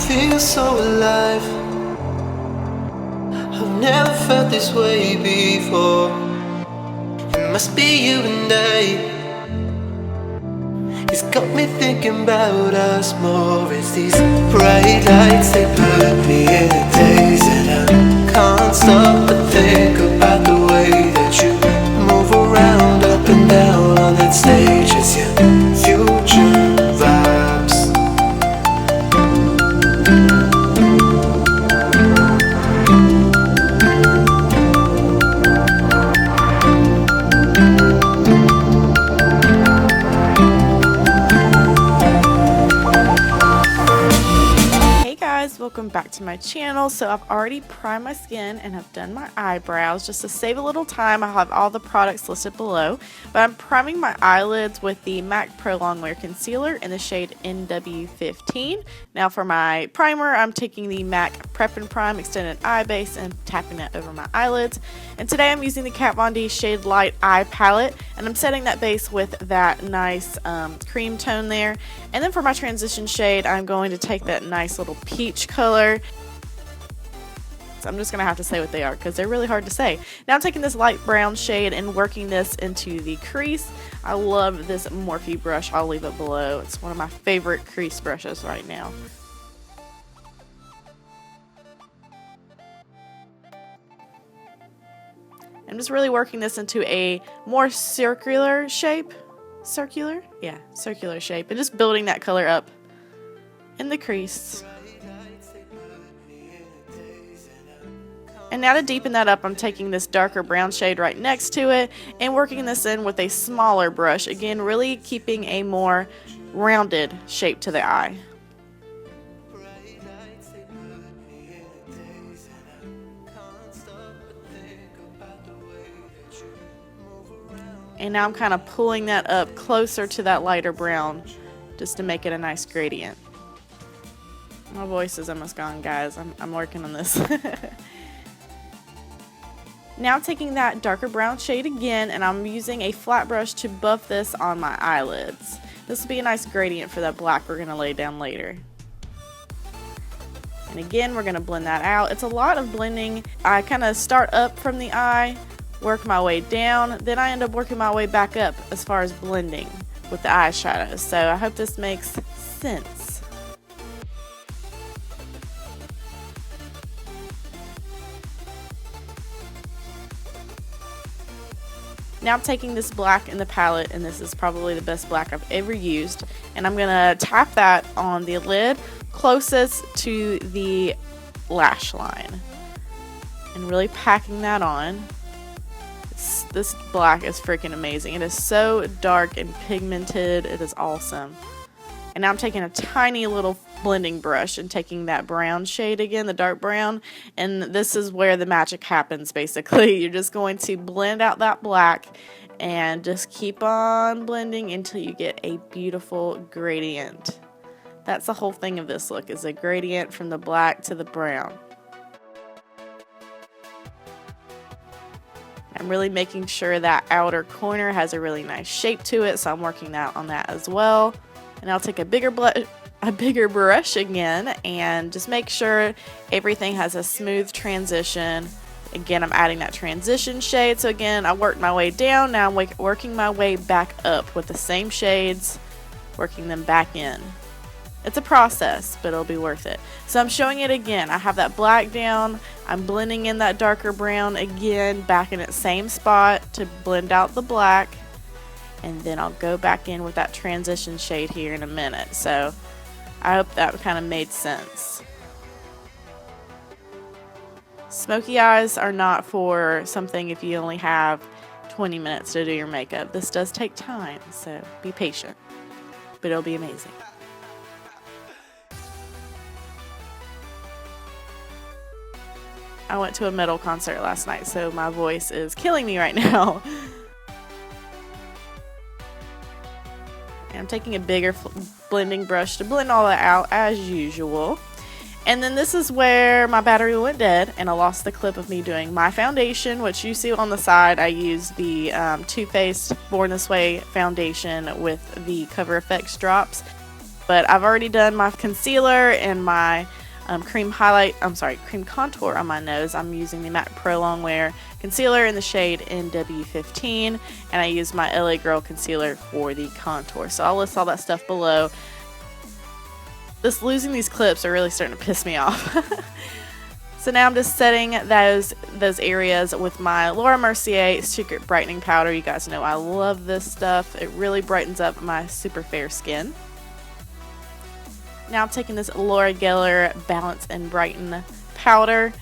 feel so alive. I've never felt this way before. It must be you and I. It's got me thinking about us more. It's these bright lights, they put me in a daze, and I can't stop but think about the way that you move around, up and down on that stage. It's your future vibes. Welcome back to my channel. So I've already primed my skin and have done my eyebrows. Just to save a little time, I have all the products listed below, but I'm priming my eyelids with the MAC Pro Longwear Concealer in the shade NW15. Now for my primer, I'm taking the MAC Prep and Prime Extended Eye Base and tapping that over my eyelids. And today I'm using the Kat Von D Shade Light Eye Palette, and I'm setting that base with that nice cream tone there. And then for my transition shade, I'm going to take that nice little peach color. So I'm just going to have to say what they are because they're really hard to say. Now I'm taking this light brown shade and working this into the crease. I love this Morphe brush. I'll leave it below. It's one of my favorite crease brushes right now. I'm just really working this into a more circular shape. Circular? Yeah, circular shape. And just building that color up in the crease. And now to deepen that up, I'm taking this darker brown shade right next to it and working this in with a smaller brush. Again, really keeping a more rounded shape to the eye. And now I'm kind of pulling that up closer to that lighter brown just to make it a nice gradient. My voice is almost gone, guys. I'm working on this. Now taking that darker brown shade again, and I'm using a flat brush to buff this on my eyelids. This will be a nice gradient for that black we're going to lay down later. And again, we're going to blend that out. It's a lot of blending. I kind of start up from the eye, work my way down, then I end up working my way back up as far as blending with the eyeshadows. So I hope this makes sense. Now I'm taking this black in the palette, and this is probably the best black I've ever used, and I'm going to tap that on the lid closest to the lash line and really packing that on. This black is freaking amazing. It is so dark and pigmented. It is awesome. And now I'm taking a tiny little blending brush and taking that brown shade again, the dark brown, and this is where the magic happens basically. You're just going to blend out that black and just keep on blending until you get a beautiful gradient. That's the whole thing of this look, is a gradient from the black to the brown. I'm really making sure that outer corner has a really nice shape to it, so I'm working on that as well. And I'll take a bigger brush again and just make sure everything has a smooth transition. Again, I'm adding that transition shade. So again, I worked my way down. Now I'm working my way back up with the same shades, working them back in. It's a process, but it'll be worth it. So I'm showing it again. I have that black down. I'm blending in that darker brown again, back in its same spot to blend out the black. And then I'll go back in with that transition shade here in a minute. So I hope that kind of made sense. Smoky eyes are not for something if you only have 20 minutes to do your makeup. This does take time, so be patient. But it'll be amazing. I went to a metal concert last night, so my voice is killing me right now. I'm taking a bigger blending brush to blend all that out as usual. And then this is where my battery went dead and I lost the clip of me doing my foundation, which you see on the side. I used the Too Faced Born This Way foundation with the Cover FX drops. But I've already done my concealer and my cream contour on my nose. I'm using the MAC Pro Longwear concealer in the shade NW15, and I use my LA Girl concealer for the contour. So I'll list all that stuff below. Losing these clips are really starting to piss me off. So now I'm just setting those areas with my Laura Mercier Secret Brightening Powder. You guys know I love this stuff. It really brightens up my super fair skin. Now I'm taking this Laura Geller Balance and Brighten Powder.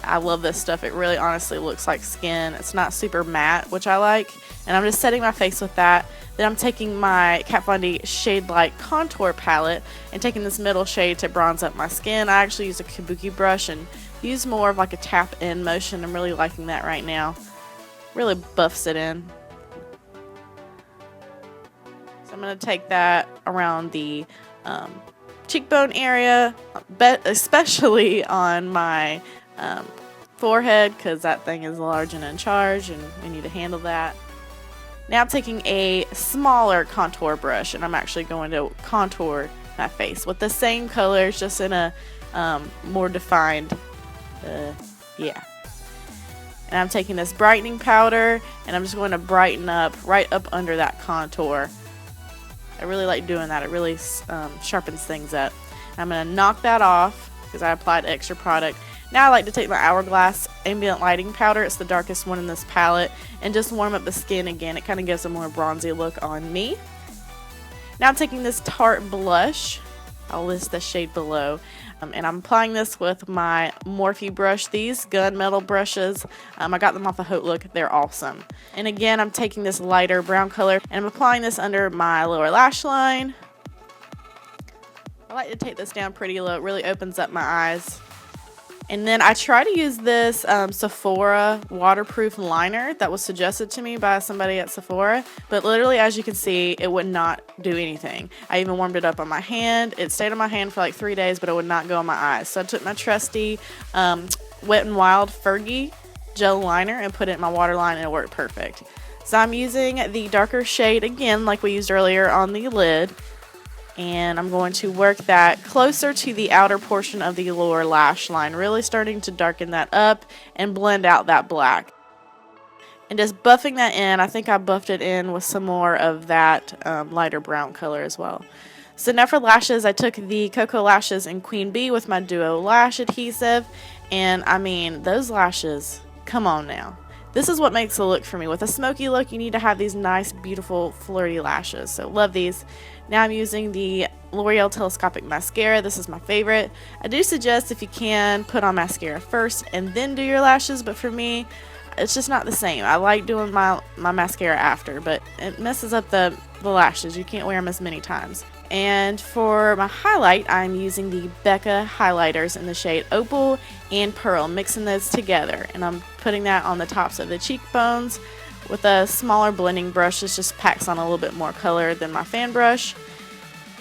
I love this stuff. It really honestly looks like skin. It's not super matte, which I like. And I'm just setting my face with that. Then I'm taking my Kat Von D Shade Light Contour Palette and taking this middle shade to bronze up my skin. I actually use a kabuki brush and use more of like a tap in motion. I'm really liking that right now. Really buffs it in. So I'm going to take that around the cheekbone area, but especially on my forehead, because that thing is large and in charge and we need to handle that. Now I'm taking a smaller contour brush and I'm actually going to contour my face with the same colors, just in a more defined, yeah. And I'm taking this brightening powder and I'm just going to brighten up right up under that contour. I really like doing that. It really sharpens things up. And I'm going to knock that off because I applied extra product. Now I like to take my Hourglass Ambient Lighting Powder. It's the darkest one in this palette. And just warm up the skin again. It kind of gives a more bronzy look on me. Now I'm taking this Tarte blush. I'll list the shade below. And I'm applying this with my Morphe brush. These gunmetal brushes, I got them off of Haute Look. They're awesome. And again, I'm taking this lighter brown color and I'm applying this under my lower lash line. I like to take this down pretty low. It really opens up my eyes. And then I try to use this Sephora waterproof liner that was suggested to me by somebody at Sephora. But literally, as you can see, it would not do anything. I even warmed it up on my hand. It stayed on my hand for like 3 days, but it would not go on my eyes. So I took my trusty Wet n Wild Fergie gel liner and put it in my waterline, and it worked perfect. So I'm using the darker shade again, like we used earlier on the lid. And I'm going to work that closer to the outer portion of the lower lash line, really starting to darken that up and blend out that black. And just buffing that in. I think I buffed it in with some more of that lighter brown color as well. So now for lashes, I took the Koko lashes in Queen Bee with my Duo Lash Adhesive. And I mean, those lashes, come on now. This is what makes a look for me. With a smoky look, you need to have these nice, beautiful, flirty lashes. So love these. Now I'm using the L'Oreal Telescopic Mascara. This is my favorite. I do suggest, if you can, put on mascara first and then do your lashes. But for me, it's just not the same. I like doing my mascara after, but it messes up the lashes. You can't wear them as many times. And for my highlight, I'm using the Becca highlighters in the shade Opal and Pearl, mixing those together. And I'm putting that on the tops of the cheekbones with a smaller blending brush. This just packs on a little bit more color than my fan brush.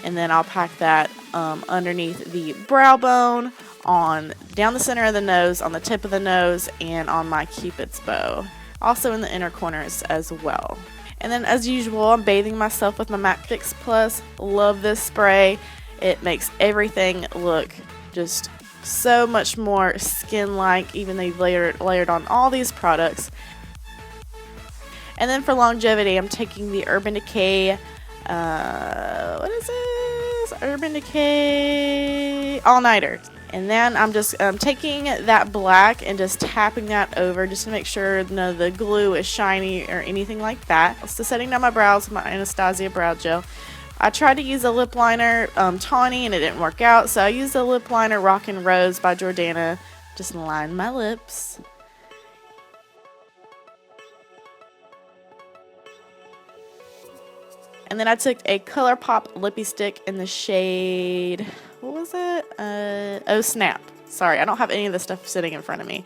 And then I'll pack that underneath the brow bone, down the center of the nose, on the tip of the nose, and on my Cupid's bow. Also in the inner corners as well. And then, as usual, I'm bathing myself with my MAC Fix Plus. Love this spray. It makes everything look just so much more skin-like, even though you've layered on all these products. And then for longevity, I'm taking the Urban Decay, what is this? Urban Decay All-Nighter. And then I'm just taking that black and just tapping that over just to make sure none of the glue is shiny or anything like that. So setting down my brows with my Anastasia brow gel. I tried to use a lip liner, Tawny, and it didn't work out. So I used a lip liner, Rockin' Rose by Jordana. Just line my lips. And then I took a ColourPop lippy stick in the shade, what was it? Oh Snap. Sorry, I don't have any of this stuff sitting in front of me.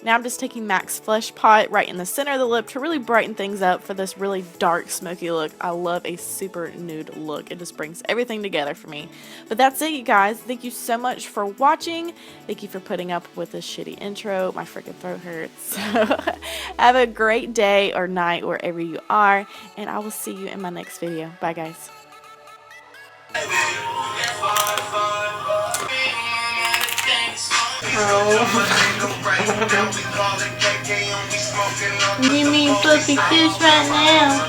Now I'm just taking MAC's Flesh Pot right in the center of the lip to really brighten things up for this really dark, smoky look. I love a super nude look. It just brings everything together for me. But that's it, you guys. Thank you so much for watching. Thank you for putting up with this shitty intro. My freaking throat hurts. Have a great day or night wherever you are, and I will see you in my next video. Bye, guys. Give me a puppy kiss right now.